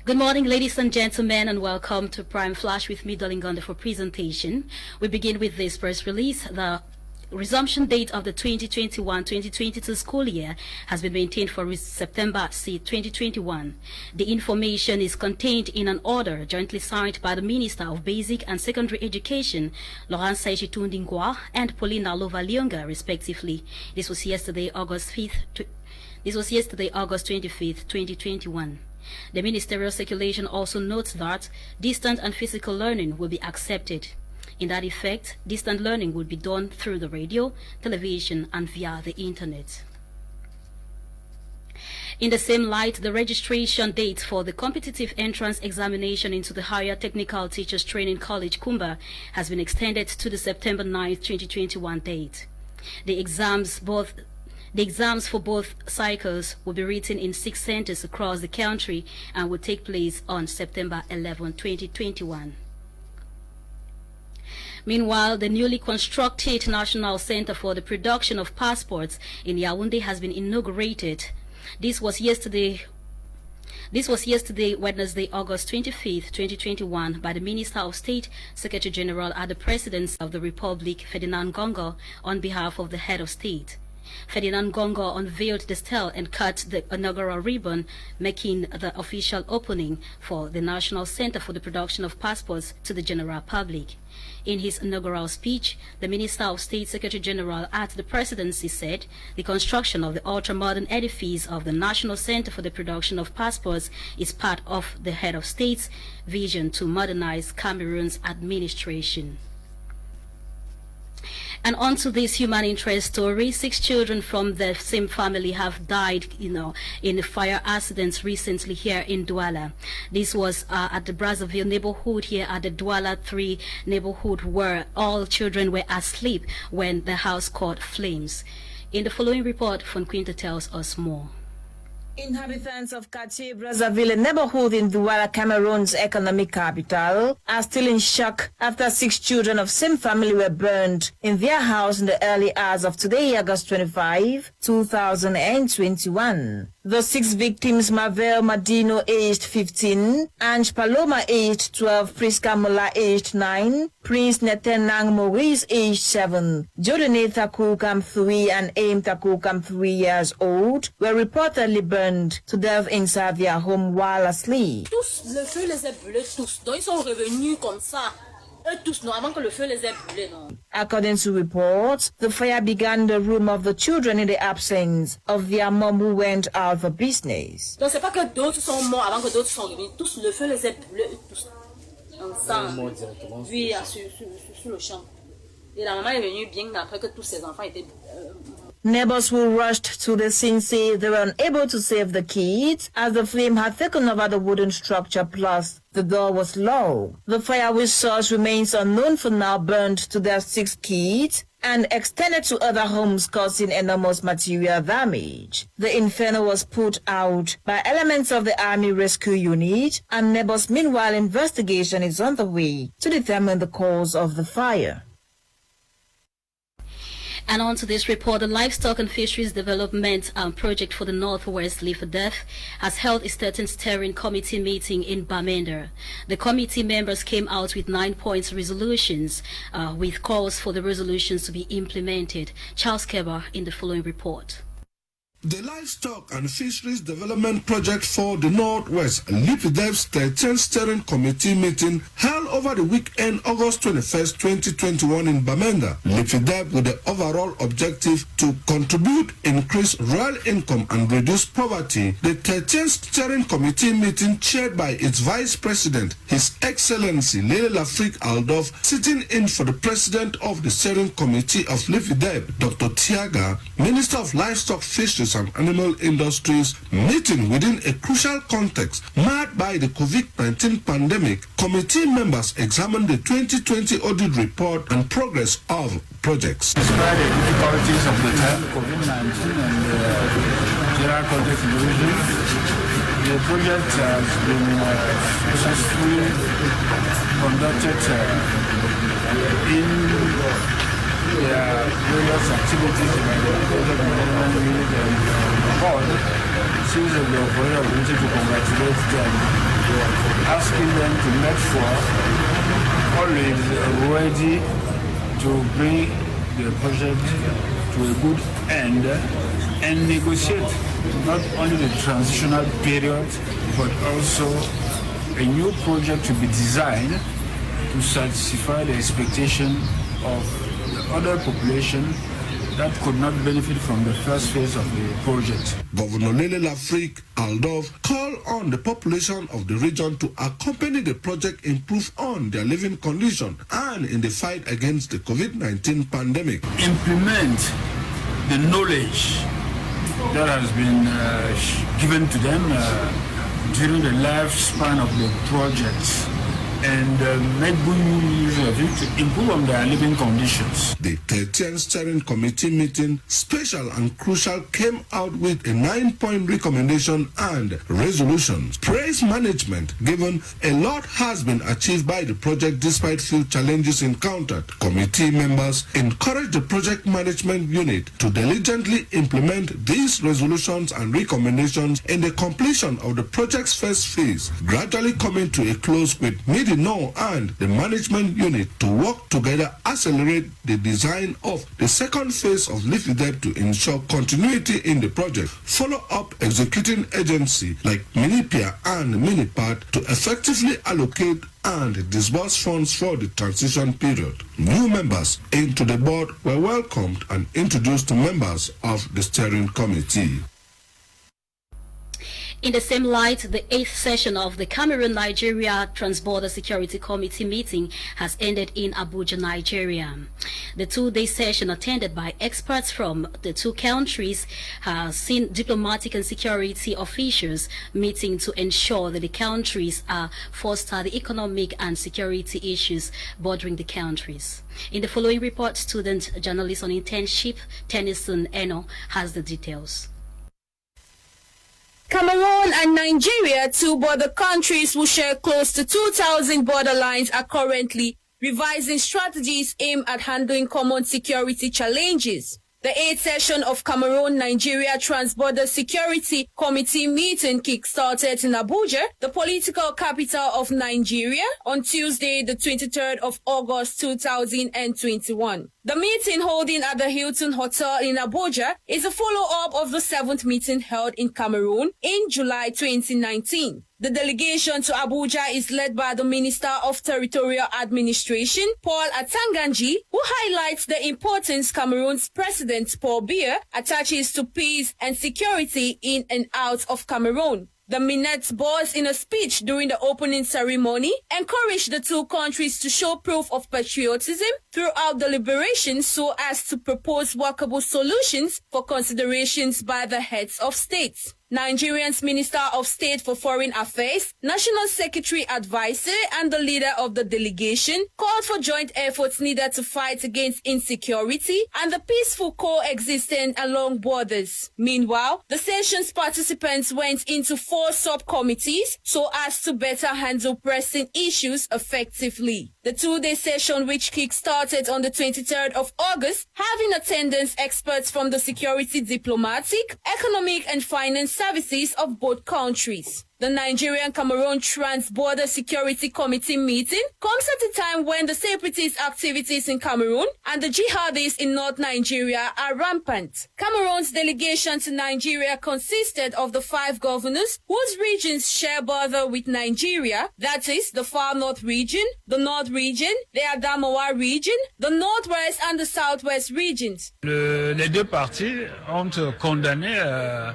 Good morning, ladies and gentlemen, and welcome to Prime Flash with me, Dolly Ngonde, for presentation. We begin with this press release. The resumption date of the 2021-2022 school year has been maintained for September 2021. The information is contained in an order jointly signed by the Minister of Basic and Secondary Education, Laurent Saijitundingwa, and Paulina Lovalionga, respectively. This was yesterday, August 25th, 2021. The ministerial circulation also notes that distant and physical learning will be accepted. In that effect, distant learning will be done through the radio, television, and via the internet. In the same light, the registration date for the competitive entrance examination into the Higher Technical Teachers Training College, Kumba, has been extended to the September 9th, 2021 date. The exams for both cycles will be written in 6 centers across the country and will take place on September 11, 2021. Meanwhile, the newly constructed National Center for the Production of Passports in Yaoundé has been inaugurated. This was yesterday, Wednesday, August 25th, 2021, by the Minister of State, Secretary General at the Presidency of the Republic, Ferdinand Ngonde, on behalf of the Head of State. Ferdinand Ngonde unveiled the stele and cut the inaugural ribbon, making the official opening for the National Center for the Production of Passports to the general public. In his inaugural speech, the Minister of State, Secretary General at the Presidency, said the construction of the ultra-modern edifice of the National Center for the Production of Passports is part of the Head of State's vision to modernize Cameroon's administration. And on to this human interest story. 6 children from the same family have died, in fire accidents recently here in Douala. This was at the Brazzaville neighborhood here at the Douala 3 neighborhood, where all children were asleep when the house caught flames. In the following report, Fonquinta tells us more. Inhabitants of Quartier Brazzaville neighborhood in Douala, Cameroon's economic capital, are still in shock after 6 children of same family were burned in their house in the early hours of today, August 25, 2021. The 6 victims, Mavel Madino, aged 15, Ange Paloma, aged 12, Priska Mola, aged 9, Prince Netenang Maurice, aged 7, Jodene Takukam, 3, and Aim Takukam, 3 years old, were reportedly burned to death inside their home while asleep. Tous, le feu les a brûlés tous. Donc ils sont revenus comme ça. Eux tous, non, avant que le feu les ait brûlés, non. According to reports, the fire began in the room of the children in the absence of their mom who went out for business. Donc c'est pas que d'autres sont morts avant que d'autres sont revenus. Tous, le feu les a brûlés, tous. Ensemble. Oui, sur le champ. Et la maman est venue bien après que tous ses enfants étaient... Neighbors who rushed to the scene say they were unable to save the kids as the flame had taken over the wooden structure, plus the door was low. The fire, which source remains unknown for now, burned to their 6 kids and extended to other homes, causing enormous material damage. The inferno was put out by elements of the Army Rescue Unit, and neighbors, meanwhile, investigation is on the way to determine the cause of the fire. And on to this report, the Livestock and Fisheries Development Project for the Northwest LIFDEF has held its 13th steering committee meeting in Bamenda. The committee members came out with 9-point resolutions with calls for the resolutions to be implemented. Charles Keber in the following report. The Livestock and Fisheries Development Project for the Northwest, LIFDEF's 13th Steering Committee meeting held over the weekend, August 21st, 2021 in Bamenda. LIFDEF with the overall objective to contribute, increase real income and reduce poverty. The 13th Steering Committee meeting, chaired by its Vice President, His Excellency Lele Lafrique Aldof, sitting in for the President of the Steering Committee of LIFDEF, Dr. Tiaga, Minister of Livestock, Fisheries and Animal Industries, meeting within a crucial context marked by the COVID-19 pandemic. Committee members examined the 2020 audit report and progress of projects. Despite the difficulties of the time, COVID-19 and general project erosion, the project has been successfully conducted in various activities by the project management unit and board. Since the operator, we wanted to congratulate them asking them to make sure always ready to bring the project to a good end and negotiate not only the transitional period but also a new project to be designed to satisfy the expectation of the other population that could not benefit from the first phase of the project. Governor Lele Lafrique Aldov called on the population of the region to accompany the project, improve on their living condition and in the fight against the COVID-19 pandemic. Implement the knowledge that has been given to them during the lifespan of the project and make good use of it to improve on their living conditions. The 13th Steering Committee meeting, special and crucial, came out with a 9-point recommendation and resolutions. Praise management, given a lot has been achieved by the project despite few challenges encountered. Committee members encouraged the project management unit to diligently implement these resolutions and recommendations in the completion of the project's first phase, gradually coming to a close with Midino and the management unit to work together, accelerate the design of the second phase of LIFIDEP to ensure continuity in the project. Follow up executing agency like Minipia and Minipad to effectively allocate and disburse funds for the transition period. New members into the board were welcomed and introduced to members of the steering committee. In the same light, the 8th session of the Cameroon-Nigeria Trans-Border Security Committee meeting has ended in Abuja, Nigeria. The two-day session, attended by experts from the two countries, has seen diplomatic and security officials meeting to ensure that the countries foster the economic and security issues bordering the countries. In the following report, student journalist on internship Tennyson Eno has the details. Cameroon and Nigeria, two border countries who share close to 2,000 border lines, are currently revising strategies aimed at handling common security challenges. The 8th session of Cameroon-Nigeria Trans-Border Security Committee meeting kick-started in Abuja, the political capital of Nigeria, on Tuesday, the 23rd of August 2021. The meeting, holding at the Hilton Hotel in Abuja, is a follow-up of the 7th meeting held in Cameroon in July 2019. The delegation to Abuja is led by the Minister of Territorial Administration, Paul Atanganji, who highlights the importance Cameroon's President Paul Biya attaches to peace and security in and out of Cameroon. The Minet's boss, in a speech during the opening ceremony, encouraged the two countries to show proof of patriotism throughout deliberations so as to propose workable solutions for considerations by the heads of states. Nigeria's Minister of State for Foreign Affairs, National Secretary Advisor, and the leader of the delegation called for joint efforts needed to fight against insecurity and the peaceful coexistence along borders. Meanwhile, the session's participants went into 4 subcommittees so as to better handle pressing issues effectively. The 2-day session, which kick-started on the 23rd of August, have in attendance experts from the security, diplomatic, economic and finance services of both countries. The Nigerian-Cameroon Trans-Border Security Committee meeting comes at a time when the separatist activities in Cameroon and the jihadists in North Nigeria are rampant. Cameroon's delegation to Nigeria consisted of the 5 governors whose regions share border with Nigeria, that is, the Far North region, the North region, the Adamawa region, the Northwest and the Southwest regions. Les deux parties ont condamné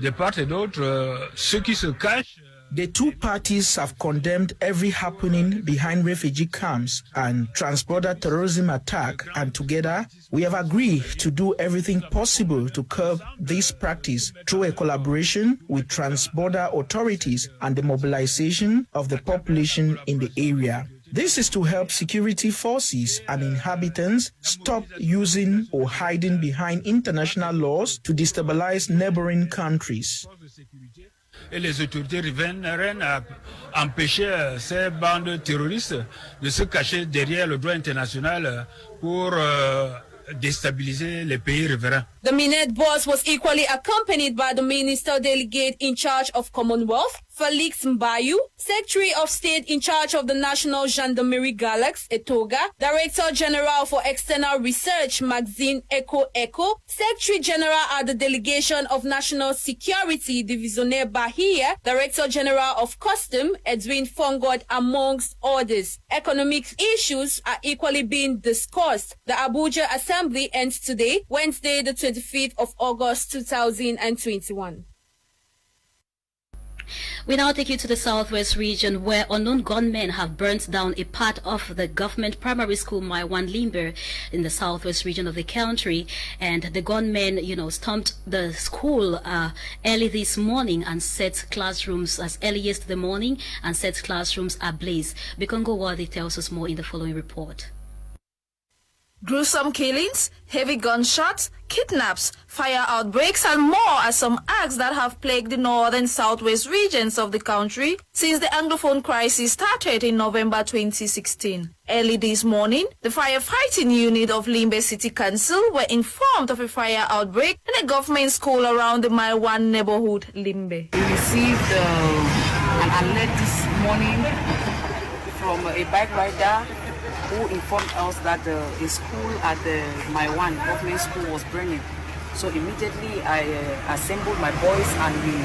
de part et d'autre ceux qui se cachent. The two parties have condemned every happening behind refugee camps and transborder terrorism attack, and together we have agreed to do everything possible to curb this practice through a collaboration with transborder authorities and the mobilization of the population in the area. This is to help security forces and inhabitants stop using or hiding behind international laws to destabilize neighboring countries. Et les autorités riveraines à empêcher ces bandes terroristes de se cacher derrière le droit international pour déstabiliser les pays riverains. The Minet boss was equally accompanied by the Minister Delegate in charge of Commonwealth, Felix Mbayu, Secretary of State in charge of the National Gendarmerie Galax, Etoga, Director General for External Research, Maxine Eko, Secretary General at the Delegation of National Security, Divisionaire Bahia, Director General of Custom, Edwin Fongod, amongst others. Economic issues are equally being discussed. The Abuja Assembly ends today, Wednesday, the 25th of August, 2021. We now take you to the southwest region, where unknown gunmen have burnt down a part of the government primary school Ewane Limbe in the southwest region of the country. And the gunmen, stormed the school early this morning and set classrooms as early yesterday morning and set classrooms ablaze. Bikongo Wadi tells us more in the following report. Gruesome killings, heavy gunshots, kidnaps, fire outbreaks and more are some acts that have plagued the north and southwest regions of the country since the Anglophone crisis started in November 2016. Early this morning, the firefighting unit of Limbe City Council were informed of a fire outbreak in a government school around the Ewane neighborhood, Limbe. We received an alert this morning from a bike rider who informed us that a school at the Ewane government school was burning. So immediately I assembled my boys and we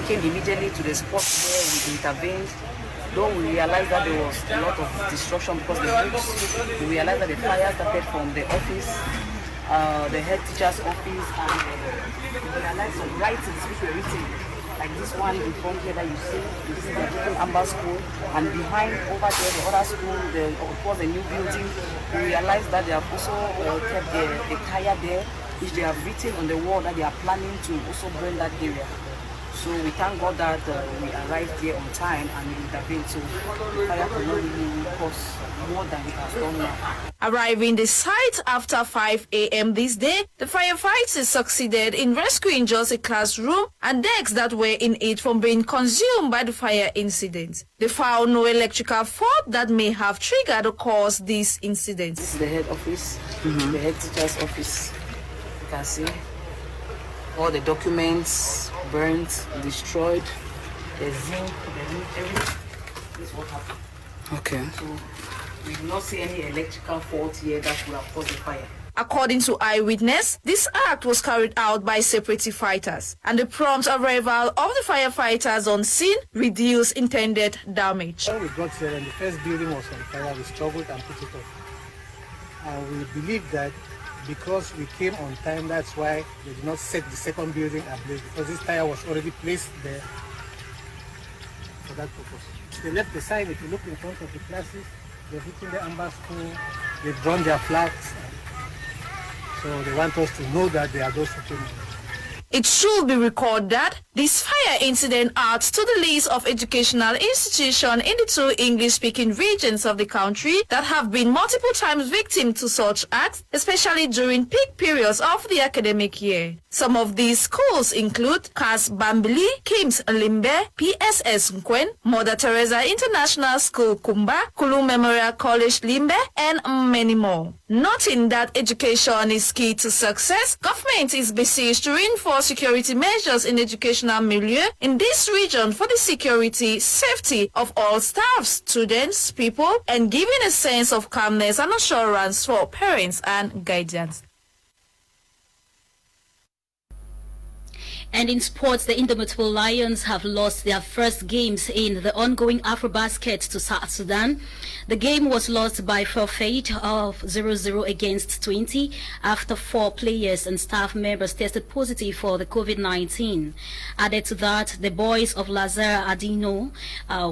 came immediately to the spot where we intervened. Though we realized that there was a lot of destruction because we realized that the fire started from the office, the head teacher's office, and we realized some writings which were written. Like this one in front here that you see the Little Amber School, and behind over there the other school, it was a new building. We realized that they have also kept a tire there, which they have written on the wall that they are planning to also burn that area. So we thank God that we arrived here on time and we intervened, so the fire could not really cause more than it has done now. Arriving the site after 5 a.m. this day, the firefighters succeeded in rescuing just a classroom and desks that were in it from being consumed by the fire incident. They found no electrical fault that may have triggered or caused this incident. This is the head office, the head teacher's office. You can see all the documents burnt, destroyed, the zinc, everything. This is what happened. Okay. So we do not see any electrical fault here that would have caused the fire. According to eyewitness, this act was carried out by separatist fighters, and the prompt arrival of the firefighters on scene reduced intended damage. When we got here and the first building was on fire, we struggled and put it off. And we believe that because we came on time, that's why they did not set the second building ablaze, because this tire was already placed there for that purpose. They left the sign. If you look in front of the classes, they've written the Amber School, they've drawn their flags, so they want us to know that they are those who came. It should be recorded that this fire incident adds to the list of educational institutions in the two English-speaking regions of the country that have been multiple times victim to such acts, especially during peak periods of the academic year. Some of these schools include Cas Bambili, Kims Limbe, PSS Nkwen, Mother Teresa International School Kumba, Kulu Memorial College Limbe, and many more. Noting that education is key to success, government is besieged to reinforce security measures in educational milieu in this region for the security, safety of all staff, students, people, and giving a sense of calmness and assurance for parents and guardians. And in sports, the Indomitable Lions have lost their first games in the ongoing AfroBasket to South Sudan. The game was lost by forfeit of 0-0 against 20 after 4 players and staff members tested positive for the COVID-19. Added to that, the boys of Lazare Adino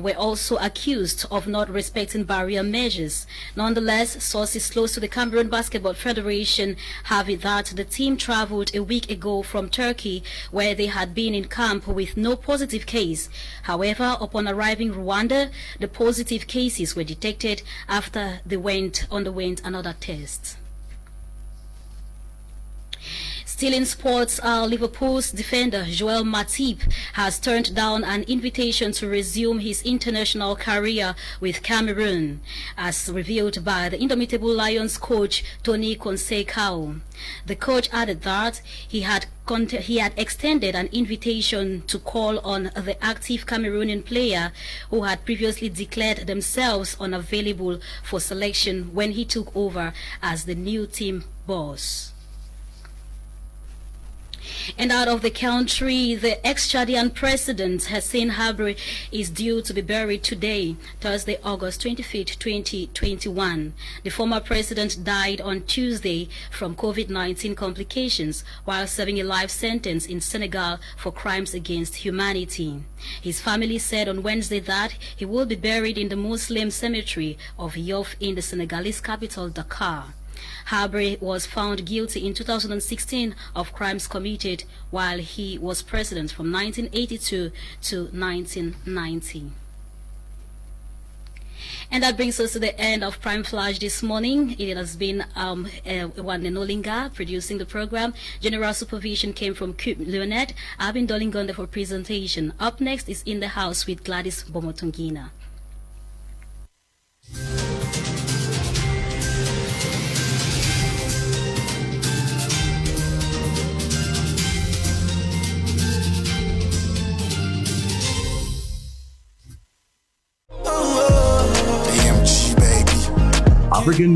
were also accused of not respecting barrier measures. Nonetheless, sources close to the Cameroon Basketball Federation have it that the team traveled a week ago from Turkey, where they had been in camp with no positive case. However, upon arriving in Rwanda, the positive cases were detected after they underwent another test. Still in sports, Liverpool's defender Joel Matip has turned down an invitation to resume his international career with Cameroon, as revealed by the Indomitable Lions coach Tony Consecao. The coach added that he had extended an invitation to call on the active Cameroonian player who had previously declared themselves unavailable for selection when he took over as the new team boss. And out of the country, the ex-Chadian president Hissène Habré is due to be buried today, Thursday, August 25, 2021. The former president died on Tuesday from COVID-19 complications while serving a life sentence in Senegal for crimes against humanity. His family said on Wednesday that he will be buried in the Muslim cemetery of Yoff in the Senegalese capital, Dakar. Habré was found guilty in 2016 of crimes committed while he was president from 1982 to 1990. And that brings us to the end of Prime Flash this morning. It has been Ewane Nolinga producing the program. General supervision came from Leonette. I've been Dolly Ngonde for presentation. Up next is In the House with Gladys Bomotongina. African